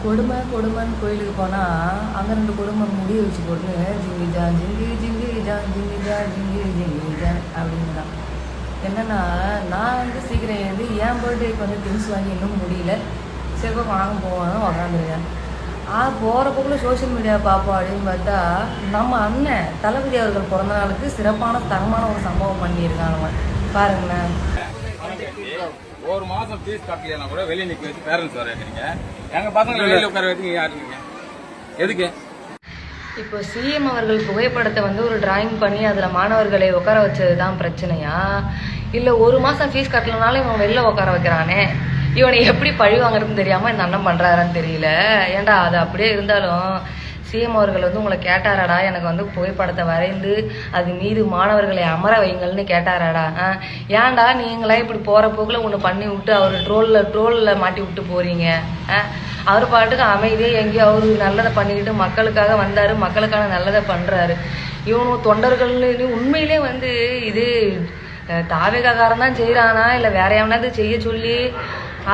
கொடுமைன்னு கோயிலுக்கு போனால் அங்கே 2 கொடுமை முடிய வச்சு போட்டு ஜிங்கிஜா ஜிங்கிஜா ஜிங்கிஜா அப்படின்னுதான். என்னென்னா நான் வந்து சீக்கிரம் எழுந்து என் பர்த்டேக்கு வந்து திங்ஸ் வாங்கி இன்னும் முடியல. சரி வாங்க போவேன் உக்காந்துருக்கேன். போகிற போக்கில் சோஷியல் மீடியா பார்ப்போம் அப்படின்னு பார்த்தா நம்ம அண்ணன் தளபதி அவர்கள் பிறந்த நாளுக்கு சிறப்பான தரமான ஒரு சம்பவம் பண்ணியிருக்காங்க பாருங்களேன். ஒரு மாசம் ஃபீஸ் கட்டலையா கூட வெளியே நிக்க வச்சு பேரண்ட்ஸ் வர வைக்கிறீங்க. எங்க பசங்களை வெளியில உட்கார வச்சு யாருங்க எதுக்கு? இப்போ சிஎம் அவர்கள் புகைப்படத்தை வந்து ஒரு டிராயிங் பண்ணி அதில் மாணவர்களை உட்கார வச்சது தான் பிரச்சனையா, இல்லை ஒரு மாதம் ஃபீஸ் கட்டலனாலும் இவன் வெளில உட்கார வைக்கிறானே, இவனை எப்படி பழி வாங்குறதுன்னு தெரியாமல் இந்த அண்ணன் பண்ணுறாரான்னு தெரியல. ஏன்டா அது அப்படியே இருந்தாலும் சிஎம் அவர்கள் வந்து உங்களை கேட்டாராடா, எனக்கு வந்து புகைப்படத்தை வரைந்து அது மீது மாணவர்களை அமர வைங்கள்னு கேட்டாராடா? ஏன்டா நீங்களா இப்படி போகிற போக்கில் ஒன்று பண்ணி விட்டு அவர் ட்ரோலில் மாட்டி விட்டு போகிறீங்க? அவர் பாட்டுக்கு அமைதியாக எங்கேயோ அவரு நல்லதை பண்ணிக்கிட்டு மக்களுக்காக வந்தார், மக்களுக்கான நல்லதை பண்ணுறாரு. இவனும் தொண்டர்கள்னு உண்மையிலே வந்து இது தாவேகாரன் தான் செய்கிறானா இல்லை வேற எவனாவது செய்ய சொல்லி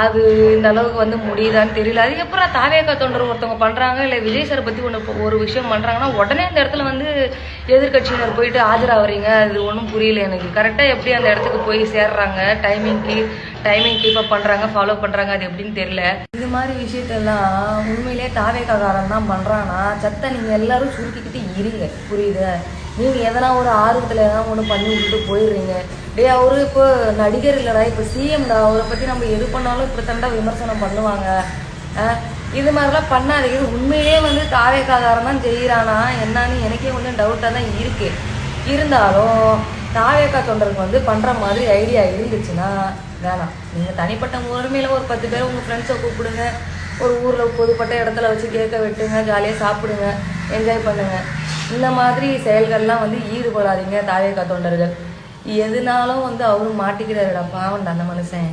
அது இந்த அளவுக்கு வந்து முடியுதான்னு தெரியல. அதுக்கப்புறம் தாவேகா தொண்டர் ஒருத்தவங்க பண்ணுறாங்க இல்லை விஜய் சாரை பற்றி ஒரு விஷயம் பண்ணுறாங்கன்னா உடனே அந்த இடத்துல வந்து எதிர்கட்சியினர் போயிட்டு ஆஜராகிறீங்க. அது ஒன்றும் புரியல எனக்கு. கரெக்டாக எப்படி அந்த இடத்துக்கு போய் சேர்றாங்க, டைமிங் கீப்பப் பண்ணுறாங்க, ஃபாலோ பண்ணுறாங்க, அது எப்படின்னு தெரியல. இது மாதிரி விஷயத்தெல்லாம் உண்மையிலே தாவேகாரன் தான் பண்ணுறான்னா சத்த நீங்கள் எல்லாரும் சுருக்கிக்கிட்டு இருங்க, புரியுது? நீங்கள் எதனா ஒரு ஆர்வத்தில் எதனா ஒன்று பண்ணி விட்டுட்டு போயிடுறீங்க. அவரு இப்போ நடிகர் இல்லைடா, இப்போ சிஎம்டா, அவரை பற்றி நம்ம எது பண்ணாலும் இப்போ தண்டா விமர்சனம் பண்ணுவாங்க. இது மாதிரிலாம் பண்ணாதீங்க. இது உண்மையிலே வந்து தாவேகாரன் தான் செய்கிறானா என்னன்னு எனக்கே வந்து டவுட்டாக தான் இருக்குது. இருந்தாலும் தாவேகா தொண்டருக்கு வந்து பண்ணுற மாதிரி ஐடியா இருந்துச்சுன்னா வேணாம். நீங்கள் தனிப்பட்ட முறைமையில் ஒரு 10 பேர் உங்கள் ஃப்ரெண்ட்ஸை கூப்பிடுங்க, ஒரு ஊரில் பொதுப்பட்ட இடத்துல வச்சு கேட்க வெட்டுங்க, ஜாலியாக சாப்பிடுங்க, என்ஜாய் பண்ணுங்கள். இந்த மாதிரி செயல்கள்லாம் வந்து ஈடுபடாதீங்க தாவேகா தொண்டர்கள். எதுனாலும் வந்து அவரும் மாட்டிக்கிறாருடா, பாவம்டா அந்த மனுஷன்.